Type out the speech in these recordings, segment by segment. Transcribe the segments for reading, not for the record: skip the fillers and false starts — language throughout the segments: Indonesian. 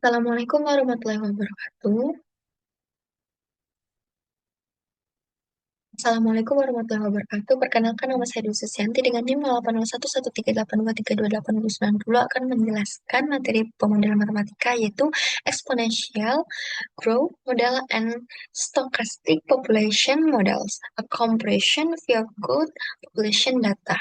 Assalamualaikum warahmatullahi wabarakatuh. Assalamualaikum warahmatullahi wabarakatuh. Perkenalkan nama saya Dwi Susianti dengan NIM 80113823290 akan menjelaskan materi pemodelan matematika yaitu exponential, growth model, and stochastic population models, a comparison via good population data.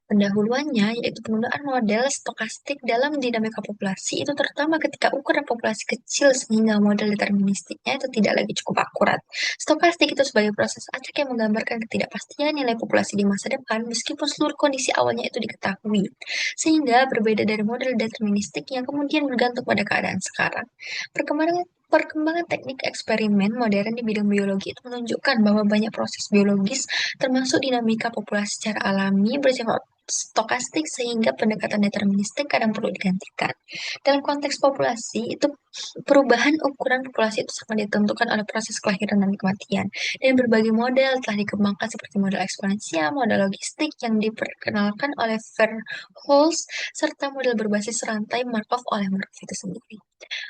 Pendahuluannya, yaitu penggunaan model stokastik dalam dinamika populasi itu terutama ketika ukuran populasi kecil sehingga model deterministiknya itu tidak lagi cukup akurat. Stokastik itu sebagai proses acak yang menggambarkan ketidakpastian nilai populasi di masa depan meskipun seluruh kondisi awalnya itu diketahui. Sehingga berbeda dari model deterministik yang kemudian bergantung pada keadaan sekarang. Perkembangan teknik eksperimen modern di bidang biologi itu menunjukkan bahwa banyak proses biologis termasuk dinamika populasi secara alami bersifat stokastik sehingga pendekatan deterministik kadang perlu digantikan. Dalam konteks populasi, itu perubahan ukuran populasi itu sangat ditentukan oleh proses kelahiran dan kematian. Dan berbagai model telah dikembangkan seperti model eksponensial, model logistik yang diperkenalkan oleh Verholz, serta model berbasis rantai Markov oleh Markov itu sendiri.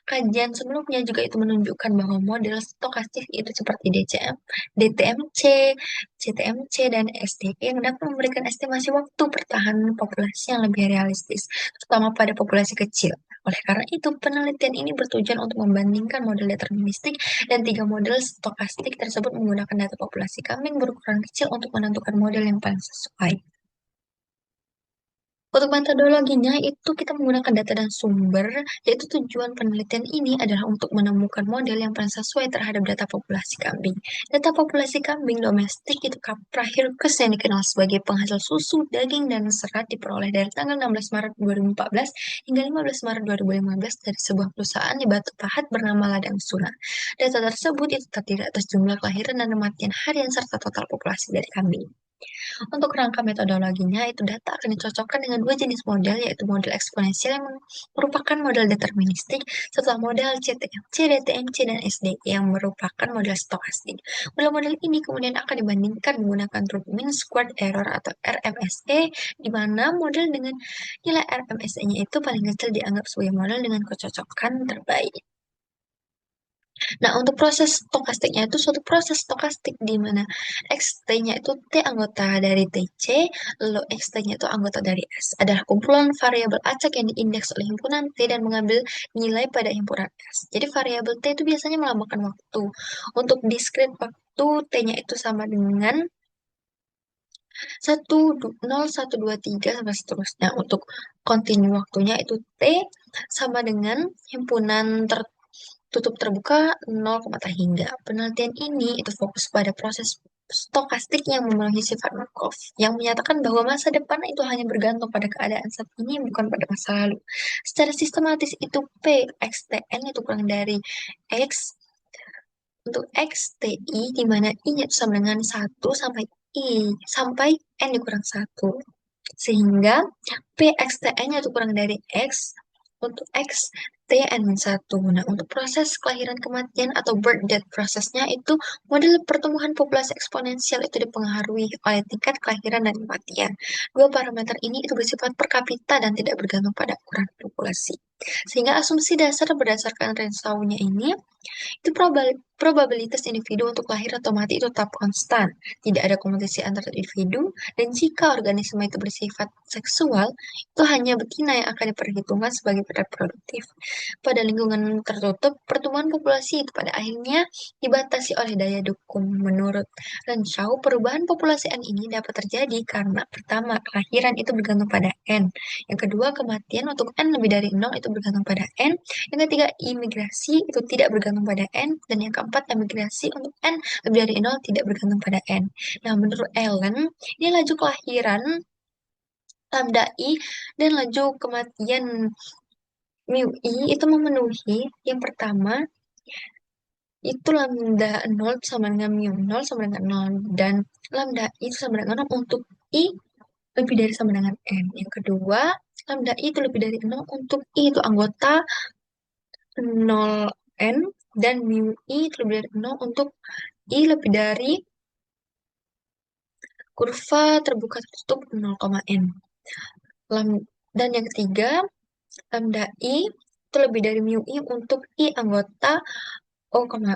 Kajian sebelumnya juga itu menunjukkan bahwa model stokastik itu seperti DCM, DTMC, CTMC, dan SDE yang dapat memberikan estimasi waktu pertahanan populasi yang lebih realistis, terutama pada populasi kecil. Oleh karena itu, penelitian ini bertujuan untuk membandingkan model deterministik dan tiga model stokastik tersebut menggunakan data populasi kambing berukuran kecil untuk menentukan model yang paling sesuai. Untuk metodologinya itu kita menggunakan data dan sumber, yaitu tujuan penelitian ini adalah untuk menemukan model yang paling sesuai terhadap data populasi kambing. Data populasi kambing domestik itu Caprahircus yang dikenal sebagai penghasil susu, daging, dan serat diperoleh dari tanggal 16 Maret 2014 hingga 15 Maret 2015 dari sebuah perusahaan di Batu Pahat bernama Ladang Suna. Data tersebut itu terdiri atas jumlah kelahiran dan kematian harian serta total populasi dari kambing. Untuk rangka metodologinya, itu data akan dicocokkan dengan dua jenis model, yaitu model eksponensial yang merupakan model deterministik, serta model CTMC, DTMC, dan SDE yang merupakan model stokastik. Model-model ini kemudian akan dibandingkan menggunakan root mean squared error atau RMSE, di mana model dengan nilai RMSE-nya itu paling kecil dianggap sebagai model dengan kecocokan terbaik. Nah, untuk proses stokastiknya itu suatu proses stokastik di mana XT-nya itu T anggota dari TC, lalu XT-nya itu anggota dari S. Adalah kumpulan variabel acak yang diindeks oleh himpunan T dan mengambil nilai pada himpunan S. Jadi variabel T itu biasanya melambangkan waktu. Untuk discrete waktu, T-nya itu sama dengan 0, 1, 2, 3, sampai seterusnya. Untuk continue waktunya itu T sama dengan himpunan tutup terbuka 0, hingga. Penelitian ini itu fokus pada proses stokastik yang memenuhi sifat Markov, yang menyatakan bahwa masa depan itu hanya bergantung pada keadaan saat ini, bukan pada masa lalu. Secara sistematis itu P, X, T, N itu kurang dari X untuk X, T, I, di mana I-nya itu sama dengan 1 sampai N dikurang 1. Sehingga PXTN-nya itu kurang dari X untuk X TN-1. Nah, untuk proses kelahiran kematian atau birth death prosesnya itu model pertumbuhan populasi eksponensial itu dipengaruhi oleh tingkat kelahiran dan kematian. Dua parameter ini itu bersifat per kapita dan tidak bergantung pada ukuran populasi. Sehingga asumsi dasar berdasarkan Renshaw-nya ini itu probabilitas individu untuk lahir atau mati itu tetap konstan. Tidak ada kompetisi antar individu, dan jika organisme itu bersifat seksual, itu hanya betina yang akan diperhitungkan sebagai reproduktif. Pada lingkungan tertutup, pertumbuhan populasi itu pada akhirnya dibatasi oleh daya dukung. Menurut Renshaw, perubahan populasi N ini dapat terjadi karena pertama, kelahiran itu bergantung pada N. Yang kedua, kematian untuk N lebih dari 0 itu bergantung pada N. Yang ketiga, imigrasi itu tidak bergantung pada N. Dan yang keempat, emigrasi untuk N lebih dari 0 tidak bergantung pada N. Nah, menurut Allen, ini laju kelahiran lambda I dan laju kematian mu I itu memenuhi yang pertama itu lambda 0 sama dengan mu 0 sama dengan 0 dan lambda I itu sama dengan 0 untuk I lebih dari sama dengan N. Yang kedua, lambda I itu lebih dari 0 untuk I itu anggota 0N dan mu I itu lebih dari 0 untuk I lebih dari kurva terbuka tertutup 0, N. Dan yang ketiga, lambda I itu lebih dari mu I untuk I anggota O, 0,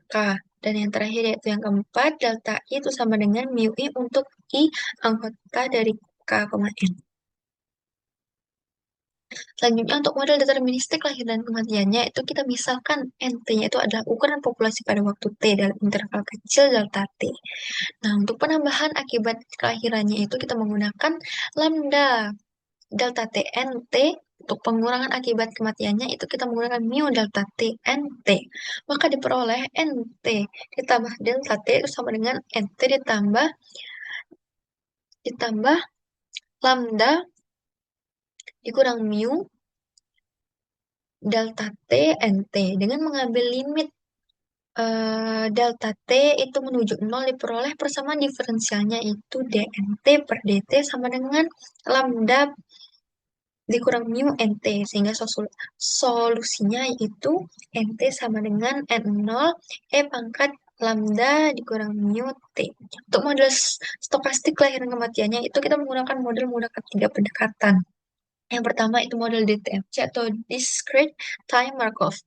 K. Dan yang terakhir yaitu yang keempat, delta I itu sama dengan mu I untuk I anggota dari K, N. Selanjutnya untuk model deterministik lahir dan kematiannya itu kita misalkan NT-nya itu adalah ukuran populasi pada waktu T dalam interval kecil delta T. Nah, untuk penambahan akibat kelahirannya itu kita menggunakan lambda delta T NT. Untuk pengurangan akibat kematiannya itu kita menggunakan mu delta T NT. Maka diperoleh NT ditambah delta T itu sama dengan NT ditambah lambda dikurang mu delta T NT. Dengan mengambil limit delta T itu menuju 0 diperoleh persamaan diferensialnya itu dNT per dt sama dengan lambda dikurang mu NT, sehingga solusinya itu NT sama dengan N0 E pangkat lambda dikurang mu T. Untuk model stokastik kelahiran kematiannya itu kita menggunakan model menggunakan tiga pendekatan. Yang pertama itu model DTMC atau Discrete Time Markov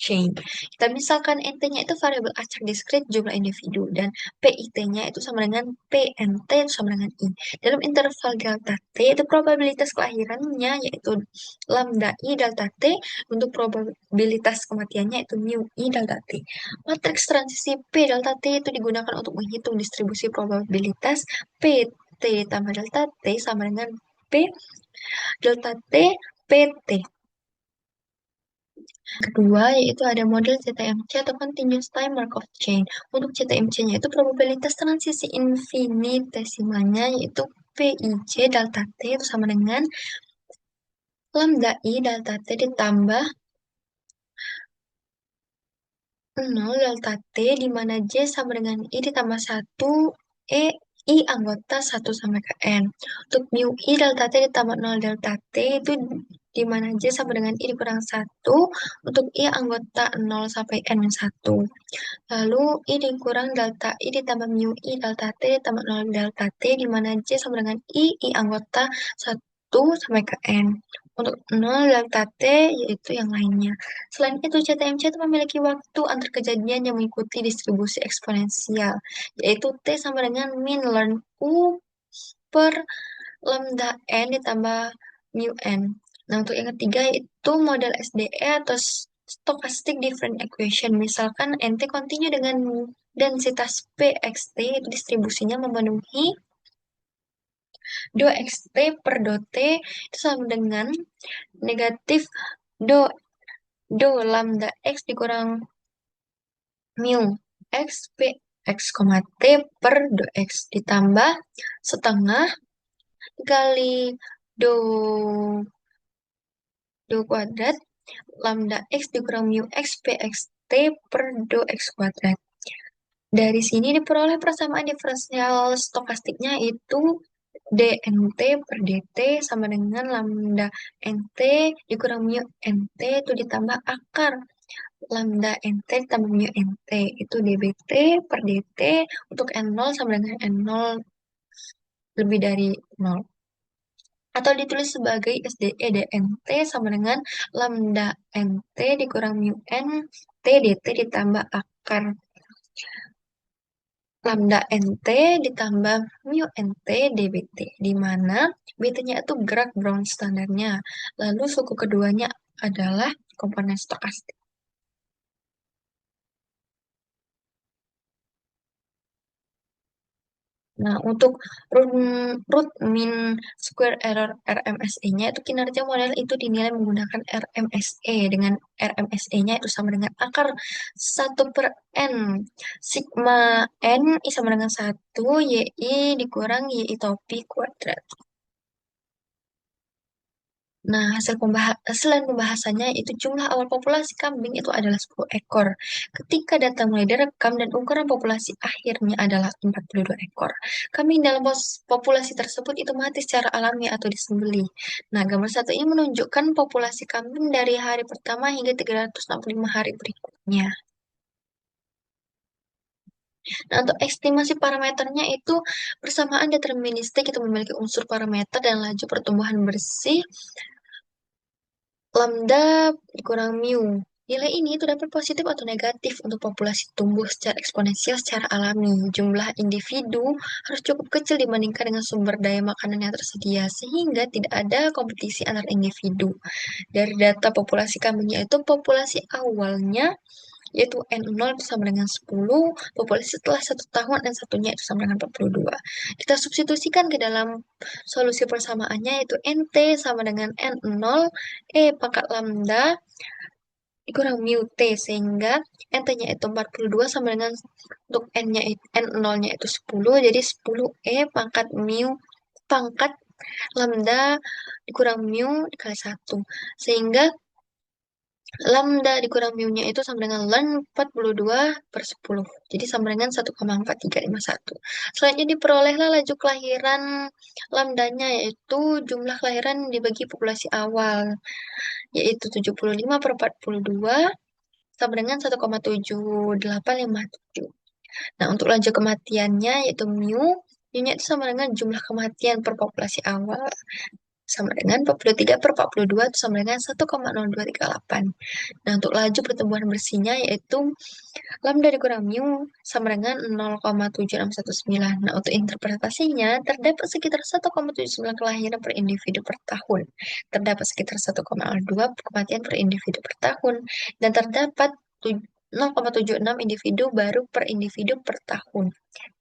Chain. Kita misalkan NT-nya itu variabel acak diskrit jumlah individu dan PIT-nya itu sama dengan PNT itu sama dengan I. Dalam interval delta T itu probabilitas kelahirannya yaitu lambda I delta T, untuk probabilitas kematiannya itu mu I delta T. Matriks transisi P delta T itu digunakan untuk menghitung distribusi probabilitas PT ditambah delta T sama dengan P delta T PT. Kedua, yaitu ada model CTMC atau Continuous Time Markov Chain. Untuk CTMC-nya itu probabilitas transisi infinitesimalnya yaitu PIC delta T itu sama dengan lambda I delta T ditambah 0 delta T di mana J sama dengan I ditambah 1 E I anggota 1 sampai ke N. Untuk mu I delta T ditambah 0 delta T itu di mana J sama dengan I dikurang 1 untuk I anggota 0 sampai N-1. Lalu I dikurang delta I ditambah mu I delta T ditambah 0 delta T di mana J sama dengan I anggota 1 sampai ke N. Untuk 0 delta T yaitu yang lainnya. Selain itu, CTMC itu memiliki waktu antar kejadian yang mengikuti distribusi eksponensial, yaitu T sama dengan min ln U per lambda N ditambah mu N. Nah, untuk yang ketiga yaitu model SDE atau Stochastic Different Equation. Misalkan NT kontinu dengan densitas PXT, itu distribusinya memenuhi 2XT per dot T itu sama dengan negatif do lambda X dikurang mu X P X, T per do X ditambah setengah kali do kuadrat lambda X dikurang mu X P X T per do X kuadrat. Dari sini diperoleh persamaan diferensial stokastiknya itu dNT per dt sama dengan lambda nt dikurang mu nt itu ditambah akar lambda nt ditambah mu nt itu dbt per dt untuk n0 sama dengan n0 lebih dari 0. Atau ditulis sebagai SDE dNT sama dengan lambda nt dikurang mu n t dt ditambah akar lambda nt ditambah mu nt dbt, di mana bt-nya itu gerak Brown standarnya. Lalu suku keduanya adalah komponen stokastik. Nah, untuk root mean square error RMSE-nya itu kinerja model itu dinilai menggunakan RMSE dengan RMSE-nya itu sama dengan akar 1/n sigma n I sama dengan 1 YI dikurang YI topi kuadrat. Nah, selain pembahasannya itu jumlah awal populasi kambing itu adalah 10 ekor. Ketika data mulai direkam dan ukuran populasi akhirnya adalah 42 ekor. Kambing dalam populasi tersebut itu mati secara alami atau disembelih. Nah, gambar satu ini menunjukkan populasi kambing dari hari pertama hingga 365 hari berikutnya. Nah, untuk estimasi parameternya itu persamaan deterministik itu memiliki unsur parameter dan laju pertumbuhan bersih Lambda dikurang mu. Nilai ini itu dapat positif atau negatif untuk populasi tumbuh secara eksponensial secara alami. Jumlah individu harus cukup kecil dibandingkan dengan sumber daya makanan yang tersedia, sehingga tidak ada kompetisi antar individu. Dari data populasi kambing yaitu populasi awalnya yaitu N0 itu sama dengan 10, populasi setelah 1 tahun dan satunya itu sama dengan 42. Kita substitusikan ke dalam solusi persamaannya yaitu NT sama dengan N0, pangkat lambda dikurang mu T, sehingga NT-nya itu 42 sama dengan untuk N-nya N0-nya itu 10, jadi 10 pangkat mu pangkat lambda dikurang mu dikali 1. Sehingga lambda dikurang mu-nya itu sama dengan ln 42 per 10. Jadi sama dengan 1,4351. Selanjutnya diperolehlah laju kelahiran lambdanya, yaitu jumlah kelahiran dibagi populasi awal, yaitu 75 per 42 sama dengan 1,7857. Nah, untuk laju kematiannya, yaitu mu-nya itu sama dengan jumlah kematian per populasi awal, sama dengan 43 per 42 itu sama dengan 1,0238. Nah, untuk laju pertumbuhan bersihnya yaitu lambda dikurang mu sama dengan 0,7619. Nah, untuk interpretasinya terdapat sekitar 1,79 kelahiran per individu per tahun. Terdapat sekitar 1,02 kematian per individu per tahun. Dan terdapat 0,76 individu baru per individu per tahun.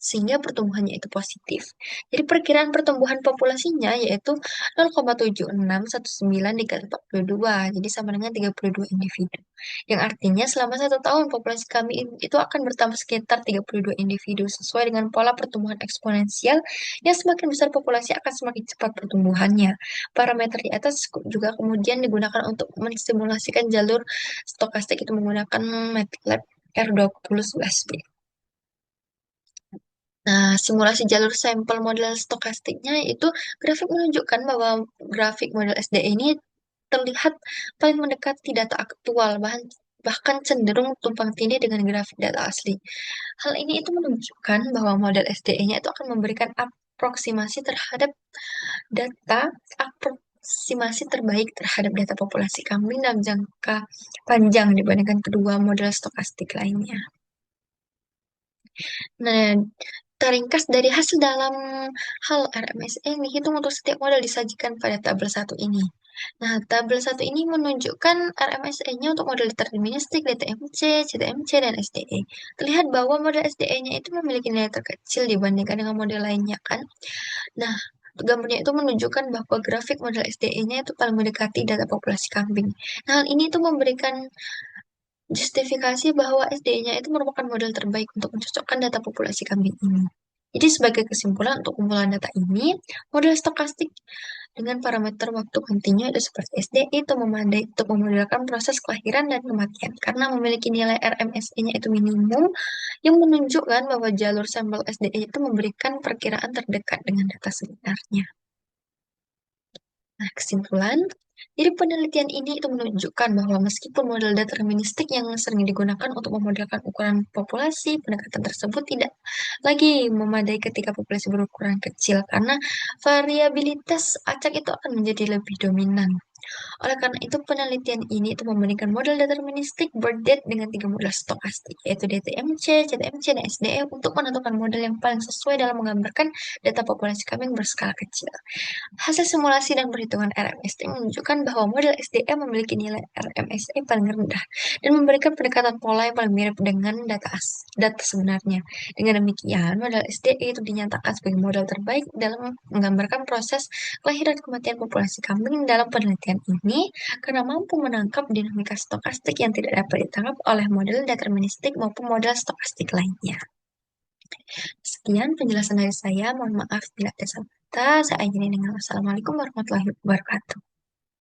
Sehingga pertumbuhannya itu positif. Jadi perkiraan pertumbuhan populasinya yaitu 0,7619 dikali 42. Jadi sama dengan 32 individu. Yang artinya selama 1 tahun populasi kami itu akan bertambah sekitar 32 individu sesuai dengan pola pertumbuhan eksponensial yang semakin besar populasi akan semakin cepat pertumbuhannya. Parameter di atas juga kemudian digunakan untuk mensimulasikan jalur stokastik itu menggunakan MATLAB R2011B. Nah, simulasi jalur sampel model stokastiknya itu grafik menunjukkan bahwa grafik model SDE ini terlihat paling mendekati data aktual, bahkan cenderung tumpang tindih dengan grafik data asli. Hal ini itu menunjukkan bahwa model SDE-nya itu akan memberikan aproksimasi terhadap data, aproksimasi terbaik terhadap data populasi kambing dalam jangka panjang dibandingkan kedua model stokastik lainnya. Nah, teringkas dari hasil dalam hal RMSE dihitung untuk setiap model disajikan pada tabel 1 ini. Nah, tabel 1 ini menunjukkan RMSE-nya untuk model deterministik, DTMC, CTMC, dan SDE. Terlihat bahwa model SDE-nya itu memiliki nilai terkecil dibandingkan dengan model lainnya, kan? Nah, gambarnya itu menunjukkan bahwa grafik model SDE-nya itu paling mendekati data populasi kambing. Nah, hal ini itu memberikan justifikasi bahwa SDE-nya itu merupakan model terbaik untuk mencocokkan data populasi kambing ini. Jadi sebagai kesimpulan untuk kumpulan data ini, model stokastik dengan parameter waktu kontinu itu seperti SDE itu memadai untuk memodelkan proses kelahiran dan kematian karena memiliki nilai RMSE-nya itu minimum yang menunjukkan bahwa jalur sampel SDE itu memberikan perkiraan terdekat dengan data sebenarnya. Nah, kesimpulan, jadi penelitian ini itu menunjukkan bahwa meskipun model deterministik yang sering digunakan untuk memodelkan ukuran populasi, pendekatan tersebut tidak lagi memadai ketika populasi berukuran kecil karena variabilitas acak itu akan menjadi lebih dominan. Oleh karena itu, penelitian ini itu membandingkan model deterministik Birdet dengan 3 model stokastik, yaitu DTMC, CTMC, dan SDE untuk menentukan model yang paling sesuai dalam menggambarkan data populasi kambing berskala kecil. Hasil simulasi dan perhitungan RMSE menunjukkan bahwa model SDE memiliki nilai RMSE paling rendah dan memberikan pendekatan pola yang paling mirip dengan data sebenarnya. Dengan demikian, model SDE itu dinyatakan sebagai model terbaik dalam menggambarkan proses kelahiran kematian populasi kambing dalam penelitian ini karena mampu menangkap dinamika stokastik yang tidak dapat ditangkap oleh model deterministik maupun model stokastik lainnya. Sekian penjelasan dari saya. Mohon maaf bila ada salah kata. Saya akhiri dengan wassalamualaikum warahmatullahi wabarakatuh.